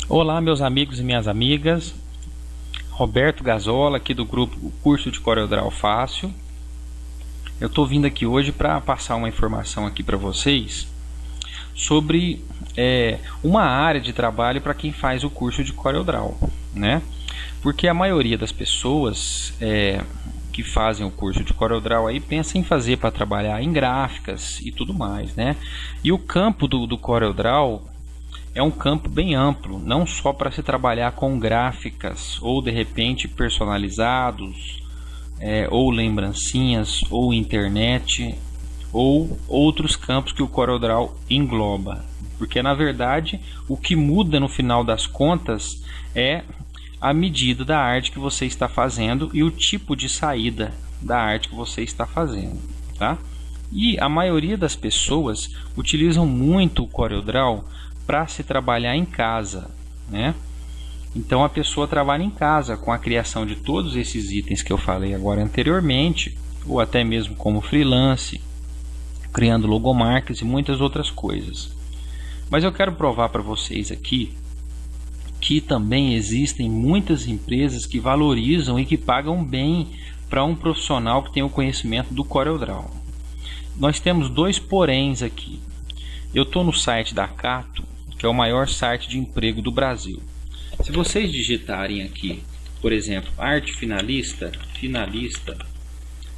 Olá, meus amigos e minhas amigas. Roberto Gazola, aqui do grupo Curso de CorelDRAW Fácil. Eu estou vindo aqui hoje para passar uma informação aqui para vocês sobre uma área de trabalho para quem faz o curso de CorelDRAW, né? Porque a maioria das pessoas que fazem o curso de CorelDRAW aí pensa em fazer para trabalhar em gráficas e tudo mais, né? E o campo do CorelDRAW é um campo bem amplo, não só para se trabalhar com gráficas ou de repente personalizados, ou lembrancinhas, ou internet, ou outros campos que o CorelDRAW engloba. Porque na verdade o que muda no final das contas é a medida da arte que você está fazendo e o tipo de saída da arte que você está fazendo, tá? E a maioria das pessoas utilizam muito o CorelDRAW para se trabalhar em casa, né? Então a pessoa trabalha em casa com a criação de todos esses itens que eu falei agora anteriormente, ou até mesmo como freelance, criando logomarcas e muitas outras coisas. Mas eu quero provar para vocês aqui que também existem muitas empresas que valorizam e que pagam bem para um profissional que tem o conhecimento do CorelDRAW. Nós temos dois poréns aqui. Eu estou no site da Cato, que é o maior site de emprego do Brasil. Se vocês digitarem aqui, por exemplo, arte finalista,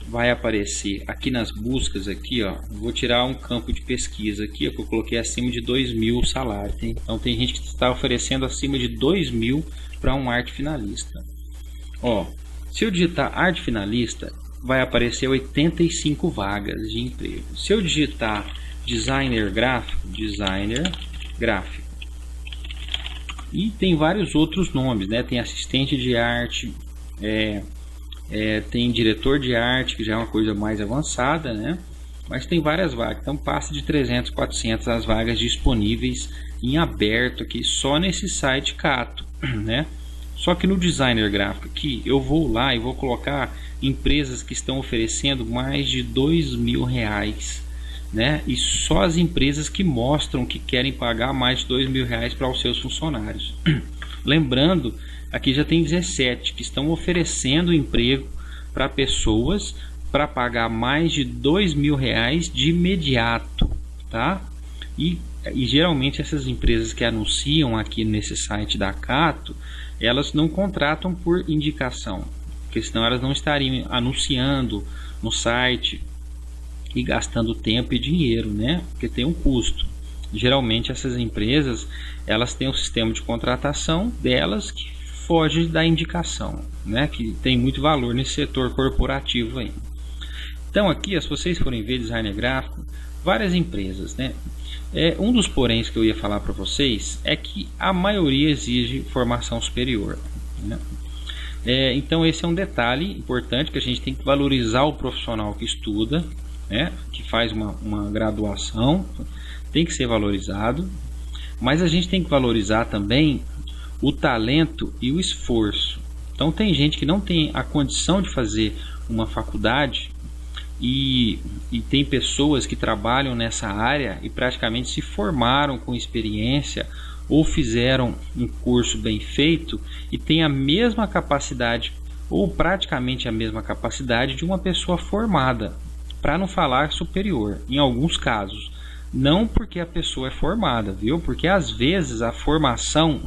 vai aparecer aqui nas buscas aqui, ó. Vou tirar um campo de pesquisa aqui, ó, que eu coloquei acima de 2.000 salário. Então tem gente que está oferecendo acima de 2.000 para um arte finalista. Ó, se eu digitar arte finalista, vai aparecer 85 vagas de emprego. Se eu digitar designer gráfico, e tem vários outros nomes, né? Tem assistente de arte, tem diretor de arte, que já é uma coisa mais avançada, né? Mas tem várias vagas, então passa de 300, 400 as vagas disponíveis em aberto aqui só nesse site Cato, né? Só que no designer gráfico aqui eu vou lá e vou colocar empresas que estão oferecendo mais de R$2.000, né? E só as empresas que mostram que querem pagar mais de R$2.000 para os seus funcionários. Lembrando, aqui já tem 17 que estão oferecendo emprego para pessoas para pagar mais de R$2.000 de imediato, tá? E geralmente essas empresas que anunciam aqui nesse site da Cato, elas não contratam por indicação, porque senão elas não estariam anunciando no site e gastando tempo e dinheiro, né? Porque tem um custo. Geralmente essas empresas, elas têm um sistema de contratação delas que foge da indicação, né? Que tem muito valor nesse setor corporativo aí. Então aqui, se vocês forem ver design gráfico, várias empresas, né? Um dos poréns que eu ia falar para vocês é que a maioria exige formação superior, né? Então esse é um detalhe importante, que a gente tem que valorizar o profissional que estuda, que faz uma graduação, tem que ser valorizado, mas a gente tem que valorizar também o talento e o esforço. Então tem gente que não tem a condição de fazer uma faculdade e tem pessoas que trabalham nessa área e praticamente se formaram com experiência ou fizeram um curso bem feito e tem a mesma capacidade ou praticamente a mesma capacidade de uma pessoa formada, para não falar superior, em alguns casos. Não porque a pessoa é formada, viu? Porque às vezes a formação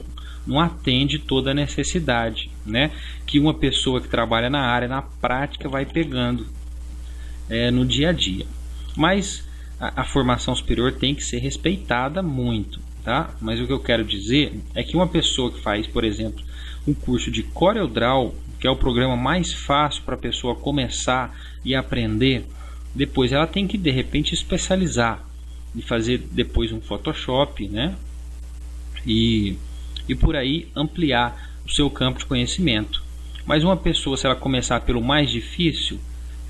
não atende toda a necessidade, né? Que uma pessoa que trabalha na área, na prática, vai pegando no dia a dia. Mas a formação superior tem que ser respeitada muito, tá? Mas o que eu quero dizer é que uma pessoa que faz, por exemplo, um curso de CorelDRAW, que é o programa mais fácil para a pessoa começar e aprender, depois ela tem que de repente especializar e fazer depois um Photoshop, né? E por aí ampliar o seu campo de conhecimento. Mas uma pessoa, se ela começar pelo mais difícil,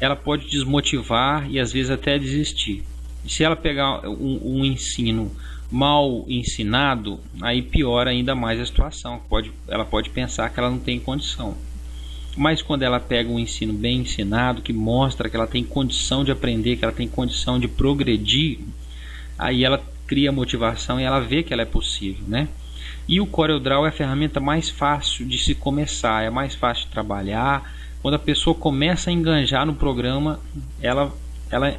ela pode desmotivar e às vezes até desistir. E se ela pegar um ensino mal ensinado, aí piora ainda mais a situação. Ela pode pensar que ela não tem condição. Mas quando ela pega um ensino bem ensinado, que mostra que ela tem condição de aprender, que ela tem condição de progredir, aí ela cria motivação e ela vê que ela é possível, né? E o CorelDRAW é a ferramenta mais fácil de se começar, é mais fácil de trabalhar. Quando a pessoa começa a enganjar no programa, ela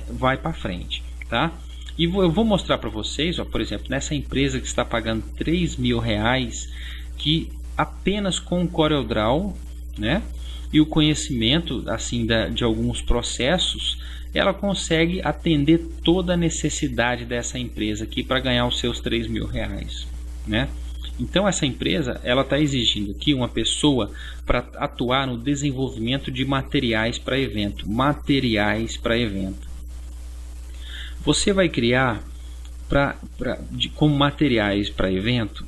vai para frente, tá? E eu vou mostrar para vocês, ó, por exemplo, nessa empresa que está pagando R$3.000, que apenas com o CorelDRAW, né, e o conhecimento assim de alguns processos, ela consegue atender toda a necessidade dessa empresa aqui para ganhar os seus R$3.000, né? Então essa empresa ela está exigindo aqui uma pessoa para atuar no desenvolvimento de materiais para evento. Você vai criar como materiais para evento.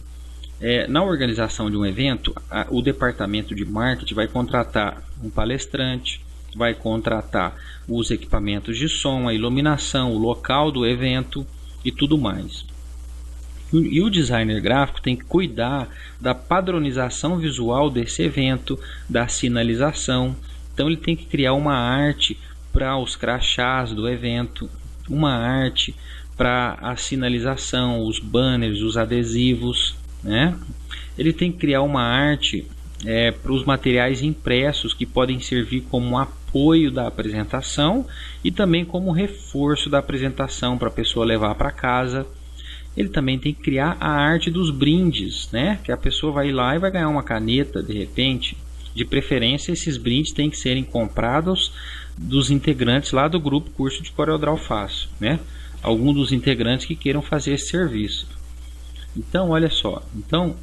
Na organização de um evento, o departamento de marketing vai contratar um palestrante, vai contratar os equipamentos de som, a iluminação, o local do evento e tudo mais. E o designer gráfico tem que cuidar da padronização visual desse evento, da sinalização. Então ele tem que criar uma arte para os crachás do evento, uma arte para a sinalização, os banners, os adesivos, né? Ele tem que criar uma arte para os materiais impressos que podem servir como apoio da apresentação e também como reforço da apresentação para a pessoa levar para casa. Ele também tem que criar a arte dos brindes, né? Que a pessoa vai lá e vai ganhar uma caneta de repente. De preferência, esses brindes têm que serem comprados dos integrantes lá do grupo Curso de CorelDRAW Fácil, né? Algum dos integrantes que queiram fazer esse serviço. Então, olha só. Então,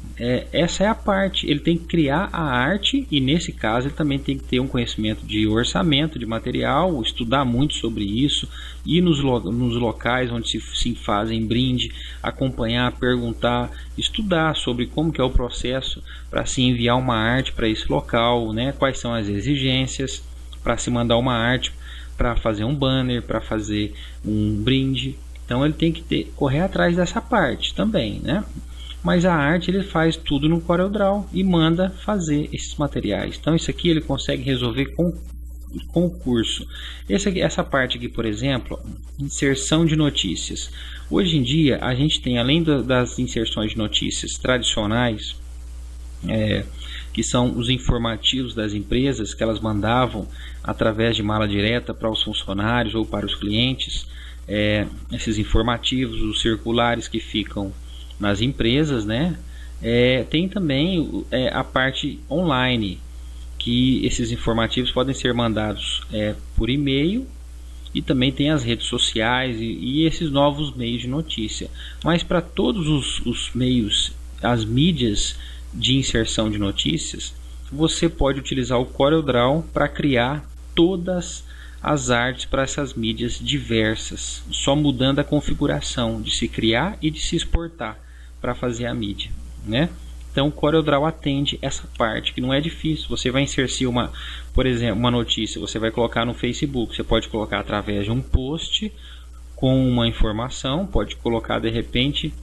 essa é a parte. Ele tem que criar a arte e, nesse caso, ele também tem que ter um conhecimento de orçamento, de material, estudar muito sobre isso, ir nos locais onde se fazem brinde, acompanhar, perguntar, estudar sobre como que é o processo para se enviar uma arte para esse local, né? Quais são as exigências para se mandar uma arte, para fazer um banner, para fazer um brinde. Então ele tem que correr atrás dessa parte também, né? Mas a arte ele faz tudo no CorelDRAW e manda fazer esses materiais. Então isso aqui ele consegue resolver com o curso. Essa parte aqui, por exemplo, inserção de notícias. Hoje em dia a gente tem, além das inserções de notícias tradicionais, que são os informativos das empresas que elas mandavam através de mala direta para os funcionários ou para os clientes. Esses informativos, os circulares que ficam nas empresas, né? Tem também a parte online, que esses informativos podem ser mandados por e-mail, e também tem as redes sociais e esses novos meios de notícia. Mas para todos os meios, as mídias de inserção de notícias, você pode utilizar o CorelDRAW para criar todas as artes para essas mídias diversas, só mudando a configuração de se criar e de se exportar para fazer a mídia, né? Então o CorelDRAW atende essa parte, que não é difícil. Você vai inserir por exemplo, uma notícia, você vai colocar no Facebook, você pode colocar através de um post com uma informação, pode colocar de repente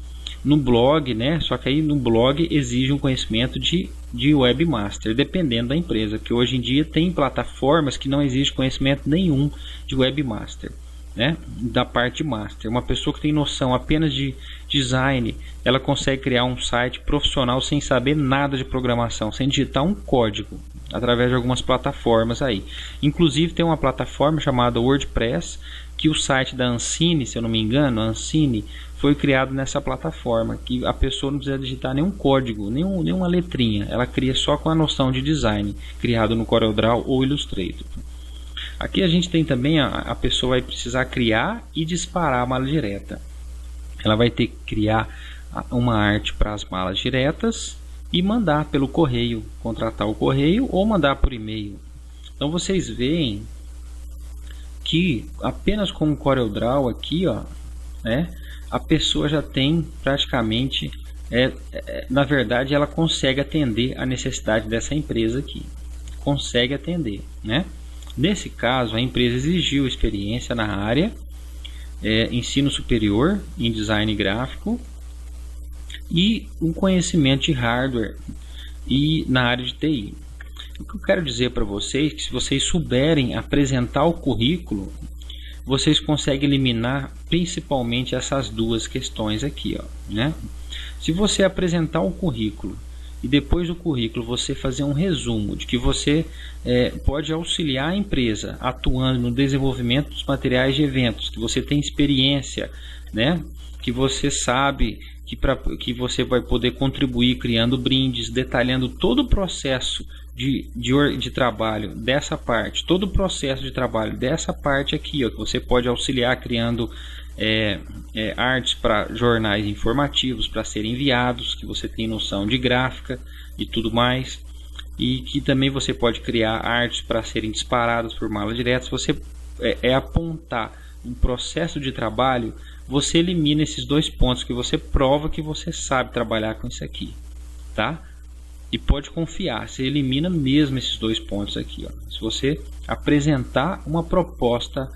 no blog, né? Só que aí no blog exige um conhecimento de webmaster, dependendo da empresa, que hoje em dia tem plataformas que não exige conhecimento nenhum de webmaster, né? Da parte de master. Uma pessoa que tem noção apenas de design, ela consegue criar um site profissional sem saber nada de programação, sem digitar um código, através de algumas plataformas aí. Inclusive tem uma plataforma chamada WordPress, que o site da Ancine, se eu não me engano, a Ancine, foi criado nessa plataforma, que a pessoa não precisa digitar nenhum código, nenhuma letrinha, ela cria só com a noção de design, criado no CorelDRAW ou Illustrator. Aqui a gente tem também, a pessoa vai precisar criar e disparar a mala direta. Ela vai ter que criar uma arte para as malas diretas e mandar pelo correio, contratar o correio ou mandar por e-mail. Então vocês veem que apenas com o CorelDRAW aqui, ó, né, a pessoa já tem praticamente, na verdade ela consegue atender a necessidade dessa empresa aqui, consegue atender, né? Nesse caso a empresa exigiu experiência na área, ensino superior em design gráfico e um conhecimento de hardware e na área de TI. O que eu quero dizer para vocês é que se vocês souberem apresentar o currículo, vocês conseguem eliminar principalmente essas duas questões aqui, ó, né? Se você apresentar um currículo e depois do currículo você fazer um resumo de que você pode auxiliar a empresa atuando no desenvolvimento dos materiais de eventos, que você tem experiência, né? Que você sabe que você vai poder contribuir criando brindes, detalhando todo o processo de trabalho dessa parte, todo o processo de trabalho dessa parte aqui, ó, que você pode auxiliar criando artes para jornais informativos para serem enviados, que você tem noção de gráfica e tudo mais, e que também você pode criar artes para serem disparadas por mala direta. Se você apontar um processo de trabalho, você elimina esses 2 pontos, que você prova que você sabe trabalhar com isso aqui, tá? E pode confiar, você elimina mesmo esses 2 pontos aqui, ó. Se você apresentar uma proposta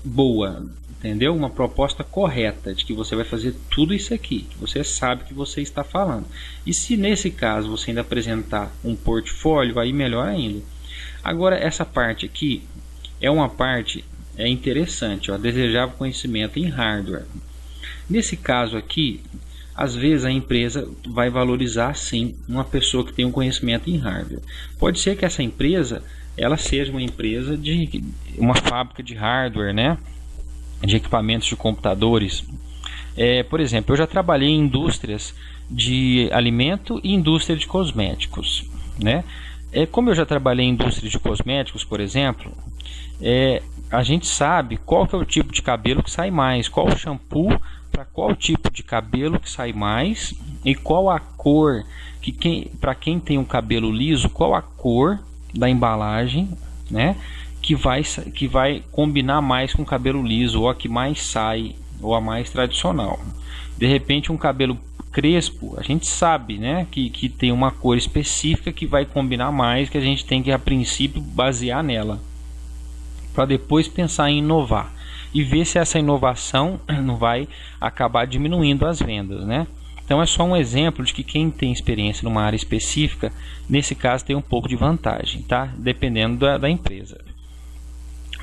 boa, entendeu? Uma proposta correta de que você vai fazer tudo isso aqui, que você sabe que você está falando. E se nesse caso você ainda apresentar um portfólio, aí melhor ainda. Agora, essa parte aqui é uma parte interessante, ó, desejável conhecimento em hardware. Nesse caso aqui, às vezes a empresa vai valorizar sim uma pessoa que tem um conhecimento em hardware. Pode ser que essa empresa ela seja uma empresa de uma fábrica de hardware, né? De equipamentos de computadores. Por exemplo, eu já trabalhei em indústrias de alimento e indústria de cosméticos, né? Como eu já trabalhei em indústria de cosméticos, por exemplo, a gente sabe qual que é o tipo de cabelo que sai mais, qual o shampoo para qual tipo de cabelo que sai mais e qual a cor para quem tem um cabelo liso, qual a cor da embalagem, né, que vai combinar mais com o cabelo liso, ou a que mais sai, ou a mais tradicional. De repente um cabelo crespo, a gente sabe, né, que tem uma cor específica que vai combinar mais, que a gente tem que a princípio basear nela, para depois pensar em inovar e ver se essa inovação não vai acabar diminuindo as vendas, né? Então é só um exemplo de que quem tem experiência numa área específica, nesse caso tem um pouco de vantagem, tá? Dependendo da empresa.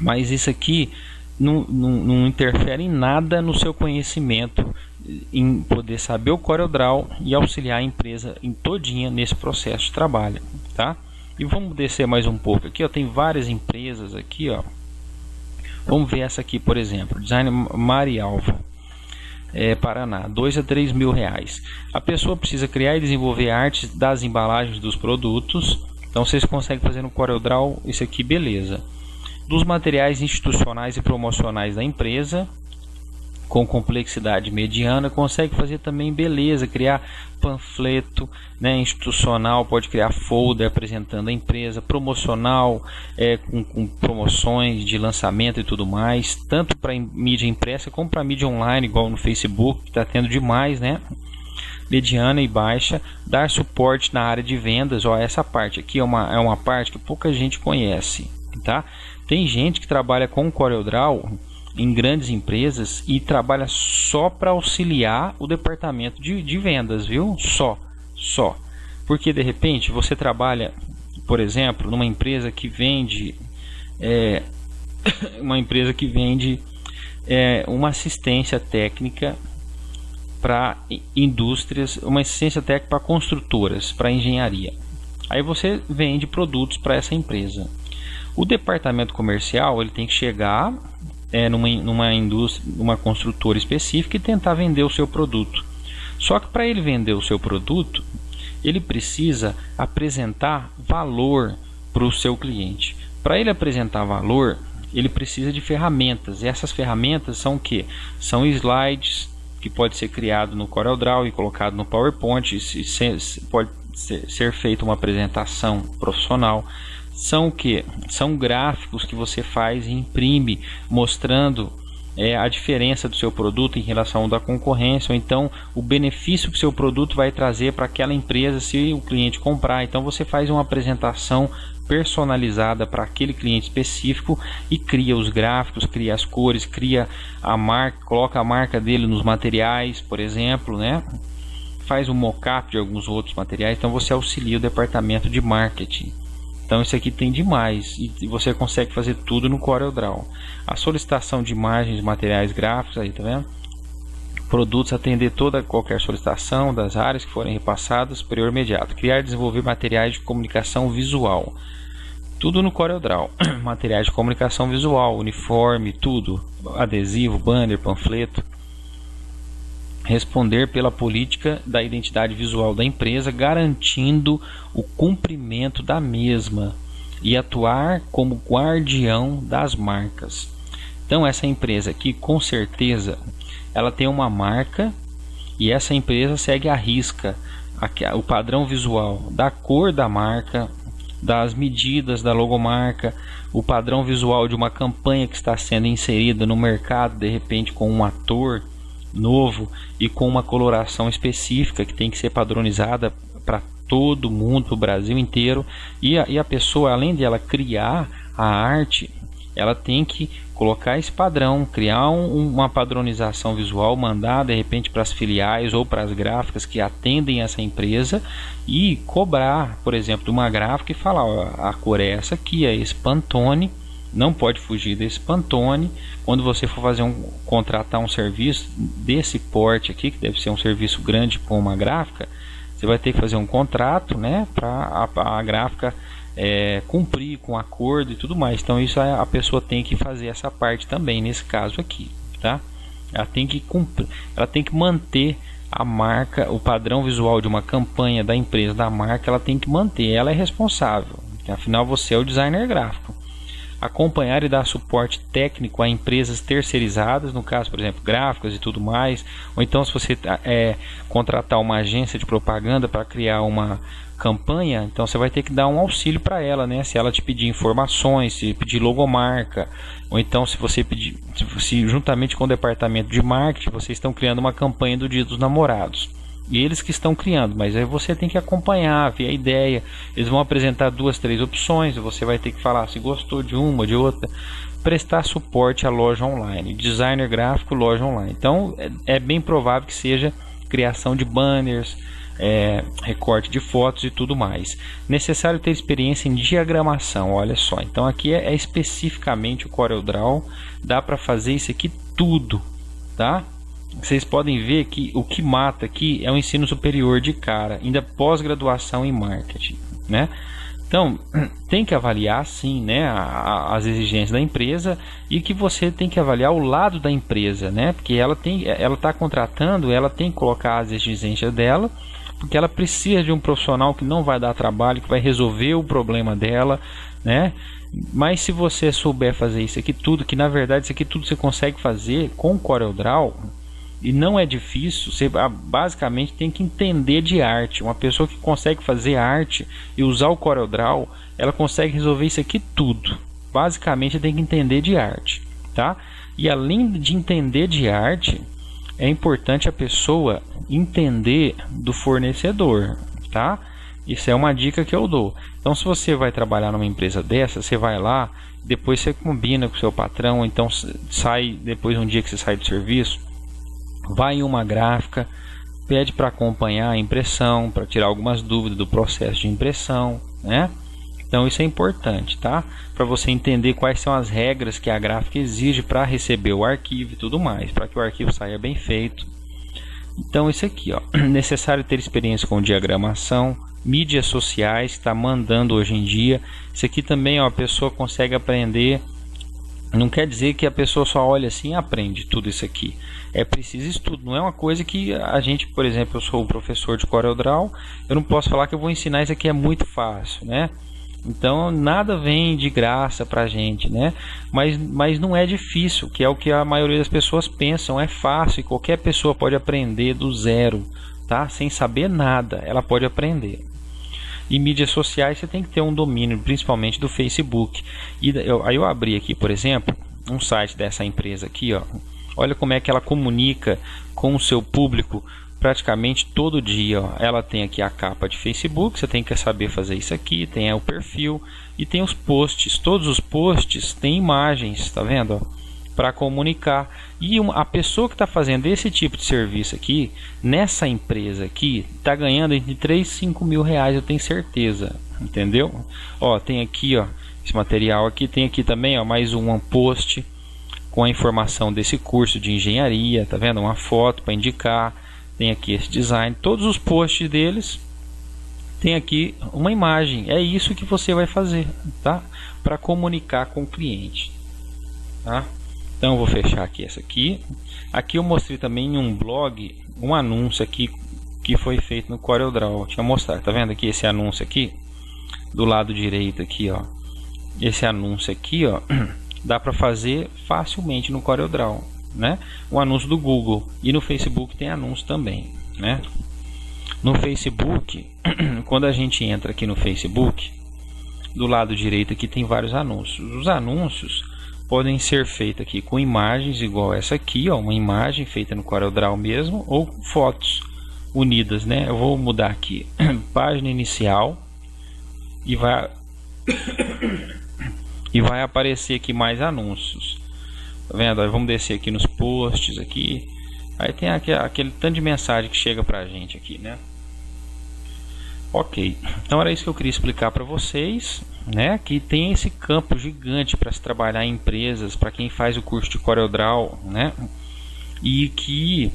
Mas isso aqui não interfere em nada no seu conhecimento, em poder saber o CorelDRAW e auxiliar a empresa em todinha nesse processo de trabalho, tá? E vamos descer mais um pouco aqui, ó, tem várias empresas aqui, ó. Vamos ver essa aqui, por exemplo, Design Marialva, Paraná, 2 a 3 mil reais. A pessoa precisa criar e desenvolver artes das embalagens dos produtos. Então vocês conseguem fazer no CorelDRAW isso aqui, beleza. Dos materiais institucionais e promocionais da empresa, com complexidade mediana, consegue fazer também, beleza, criar panfleto, né, institucional, pode criar folder apresentando a empresa, promocional, com promoções de lançamento e tudo mais, tanto para mídia impressa como para mídia online, igual no Facebook, que está tendo demais, né? Mediana e baixa, dar suporte na área de vendas. Ó, essa parte aqui é uma parte que pouca gente conhece, tá? Tem gente que trabalha com CorelDRAW em grandes empresas e trabalha só para auxiliar o departamento de vendas, viu? Só. Porque de repente você trabalha, por exemplo, numa empresa que vende uma assistência técnica para indústrias, uma assistência técnica para construtoras, para engenharia. Aí você vende produtos para essa empresa. O departamento comercial ele tem que chegar numa indústria, numa construtora específica e tentar vender o seu produto. Só que para ele vender o seu produto, ele precisa apresentar valor para o seu cliente. Para ele apresentar valor, ele precisa de ferramentas. E essas ferramentas são o quê? São slides que pode ser criado no CorelDRAW e colocado no PowerPoint. Pode ser feita uma apresentação profissional. São o que? São gráficos que você faz e imprime, mostrando a diferença do seu produto em relação ao da concorrência, ou então o benefício que seu produto vai trazer para aquela empresa se o cliente comprar. Então você faz uma apresentação personalizada para aquele cliente específico e cria os gráficos, cria as cores, cria a marca, coloca a marca dele nos materiais, por exemplo, né? Faz um mock-up de alguns outros materiais. Então você auxilia o departamento de marketing. Então isso aqui tem demais e você consegue fazer tudo no CorelDRAW. A solicitação de imagens, materiais gráficos, aí tá vendo? produtos, atender qualquer solicitação das áreas que forem repassadas, superior imediato. Criar e desenvolver materiais de comunicação visual. Tudo no CorelDRAW. Materiais de comunicação visual, uniforme, tudo. Adesivo, banner, panfleto. Responder pela política da identidade visual da empresa, garantindo o cumprimento da mesma. E atuar como guardião das marcas. Então essa empresa aqui, com certeza, ela tem uma marca e essa empresa segue à risca o padrão visual da cor da marca, das medidas da logomarca, o padrão visual de uma campanha que está sendo inserida no mercado, de repente com um ator novo e com uma coloração específica que tem que ser padronizada para todo mundo, para o Brasil inteiro. E a pessoa, além de ela criar a arte, ela tem que colocar esse padrão, criar uma padronização visual, mandar de repente para as filiais ou para as gráficas que atendem essa empresa e cobrar, por exemplo, de uma gráfica e falar, ó, a cor é essa aqui, é esse Pantone, não pode fugir desse Pantone. Quando você for contratar um serviço desse porte aqui, que deve ser um serviço grande com uma gráfica, você vai ter que fazer um contrato, né, para a gráfica cumprir com acordo e tudo mais. Então isso a pessoa tem que fazer essa parte também nesse caso aqui, tá? Ela tem que cumprir, ela tem que manter a marca, o padrão visual de uma campanha da empresa, da marca, ela tem que manter, ela é responsável, afinal você é o designer gráfico. Acompanhar e dar suporte técnico a empresas terceirizadas, no caso, por exemplo, gráficas e tudo mais, ou então se você contratar uma agência de propaganda para criar uma campanha, então você vai ter que dar um auxílio para ela, né? Se ela te pedir informações, se pedir logomarca, ou então se você pedir, se juntamente com o departamento de marketing, vocês estão criando uma campanha do Dia dos Namorados. E eles que estão criando, mas aí você tem que acompanhar, ver a ideia. Eles vão apresentar 2, 3 opções, você vai ter que falar se gostou de uma, de outra. Prestar suporte à loja online, designer gráfico, loja online. Então é bem provável que seja criação de banners, recorte de fotos e tudo mais. Necessário ter experiência em diagramação, olha só. Então aqui é especificamente o CorelDRAW, dá para fazer isso aqui tudo, tá? Vocês podem ver que o que mata aqui é o ensino superior de cara, ainda pós-graduação em marketing, né? Então tem que avaliar sim, né, as exigências da empresa, e que você tem que avaliar o lado da empresa, né? Porque ela está contratando, ela tem que colocar as exigências dela, porque ela precisa de um profissional que não vai dar trabalho, que vai resolver o problema dela, né? Mas se você souber fazer isso aqui tudo, que na verdade isso aqui tudo você consegue fazer com o CorelDRAW, e não é difícil, você basicamente tem que entender de arte. Uma pessoa que consegue fazer arte e usar o CorelDRAW, ela consegue resolver isso aqui tudo. Basicamente tem que entender de arte, tá? E além de entender de arte, é importante a pessoa entender do fornecedor, tá? Isso é uma dica que eu dou. Então se você vai trabalhar numa empresa dessa, você vai lá, depois você combina com o seu patrão, então sai, depois um dia que você sai do serviço, vai em uma gráfica, pede para acompanhar a impressão, para tirar algumas dúvidas do processo de impressão, né? Então isso é importante, tá? Para você entender quais são as regras que a gráfica exige para receber o arquivo e tudo mais, para que o arquivo saia bem feito. Então isso aqui, ó, necessário ter experiência com diagramação, mídias sociais, está mandando hoje em dia. Isso aqui também, ó, a pessoa consegue aprender. Não quer dizer que a pessoa só olha assim e aprende tudo isso aqui. É preciso estudo. Não é uma coisa que a gente, por exemplo, eu sou o professor de CorelDRAW, eu não posso falar que eu vou ensinar isso aqui, é muito fácil, né? Então nada vem de graça pra gente, né? Mas não é difícil, que é o que a maioria das pessoas pensam. É fácil e qualquer pessoa pode aprender do zero, tá? Sem saber nada, ela pode aprender. E mídias sociais você tem que ter um domínio, principalmente do Facebook. Aí eu abri aqui, por exemplo, um site dessa empresa aqui, ó. Olha como é que ela comunica com o seu público praticamente todo dia, ó. Ela tem aqui a capa de Facebook, você tem que saber fazer isso aqui, tem o perfil e tem os posts. Todos os posts têm imagens, tá vendo, ó? Para comunicar. E a pessoa que está fazendo esse tipo de serviço aqui, nessa empresa aqui, está ganhando entre 3 e 5 mil reais, eu tenho certeza, entendeu? Ó, tem aqui, ó, esse material aqui, tem aqui também, ó, mais um post, com a informação desse curso de engenharia, tá vendo? Uma foto para indicar, tem aqui esse design, todos os posts deles tem aqui uma imagem. É isso que você vai fazer, tá? Para comunicar com o cliente, tá? Então eu vou fechar aqui essa aqui. Aqui eu mostrei também em um blog um anúncio aqui que foi feito no CorelDRAW. Deixa eu mostrar, tá vendo aqui esse anúncio aqui do lado direito aqui, ó. Esse anúncio aqui, ó, dá para fazer facilmente no CorelDRAW, né? O anúncio do Google, e no Facebook tem anúncio também, né? No Facebook, quando a gente entra aqui no Facebook, do lado direito aqui tem vários anúncios. Os anúncios podem ser feitos aqui com imagens igual essa aqui, ó, uma imagem feita no CorelDRAW mesmo, ou fotos unidas, né? Eu vou mudar aqui, página inicial, e vai aparecer aqui mais anúncios. Tá vendo? Aí vamos descer aqui nos posts aqui. Aí tem aquele tanto de mensagem que chega pra gente aqui, né? Ok, então era isso que eu queria explicar para vocês, né? Que tem esse campo gigante para se trabalhar em empresas, para quem faz o curso de CorelDRAW, né? E que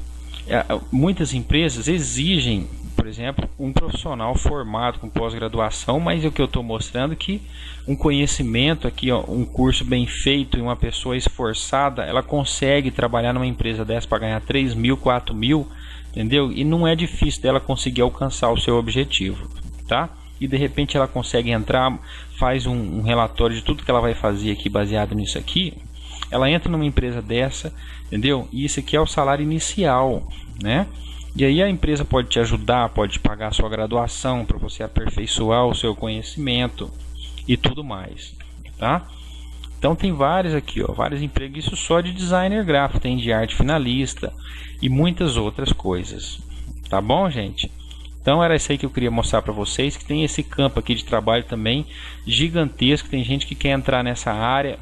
muitas empresas exigem, por exemplo, um profissional formado com pós-graduação, mas é o que eu estou mostrando que um conhecimento aqui, ó, um curso bem feito e uma pessoa esforçada, ela consegue trabalhar numa empresa dessa para ganhar 3 mil, 4 mil, entendeu? E não é difícil dela conseguir alcançar o seu objetivo, tá? E de repente ela consegue entrar, faz um relatório de tudo que ela vai fazer aqui baseado nisso aqui. Ela entra numa empresa dessa, entendeu? E isso aqui é o salário inicial, né? E aí a empresa pode te ajudar, pode te pagar a sua graduação para você aperfeiçoar o seu conhecimento e tudo mais, tá? Então tem vários aqui, ó, vários empregos, isso só de designer gráfico, tem de arte finalista e muitas outras coisas, tá bom, gente? Então era isso aí que eu queria mostrar para vocês, que tem esse campo aqui de trabalho também gigantesco, tem gente que quer entrar nessa área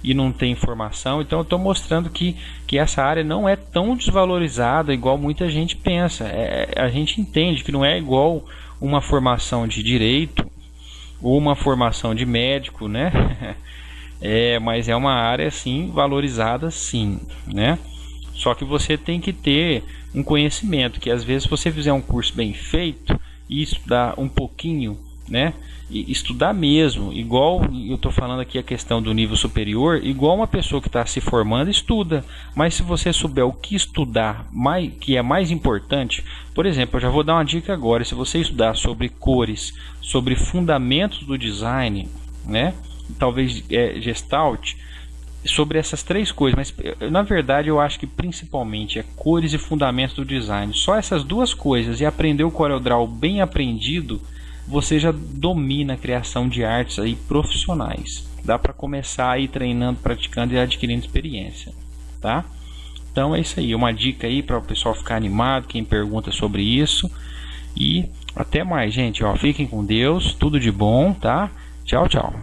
e não tem informação, então eu estou mostrando que essa área não é tão desvalorizada igual muita gente pensa. A gente entende que não é igual uma formação de direito ou uma formação de médico, né? Mas é uma área sim valorizada, sim, né? Só que você tem que ter um conhecimento, que às vezes você fizer um curso bem feito e estudar um pouquinho, né? E estudar mesmo, igual eu estou falando aqui a questão do nível superior, igual uma pessoa que está se formando estuda, mas se você souber o que estudar, que é mais importante, por exemplo, eu já vou dar uma dica agora, se você estudar sobre cores, sobre fundamentos do design, né? Talvez Gestalt, sobre essas três coisas, mas na verdade eu acho que principalmente é cores e fundamentos do design, só essas duas coisas, e aprender o CorelDRAW bem aprendido, você já domina a criação de artes aí profissionais. Dá para começar aí treinando, praticando e adquirindo experiência, tá? Então é isso aí, uma dica aí para o pessoal ficar animado, quem pergunta sobre isso. E até mais, gente, ó, fiquem com Deus, tudo de bom, tá? Tchau, tchau.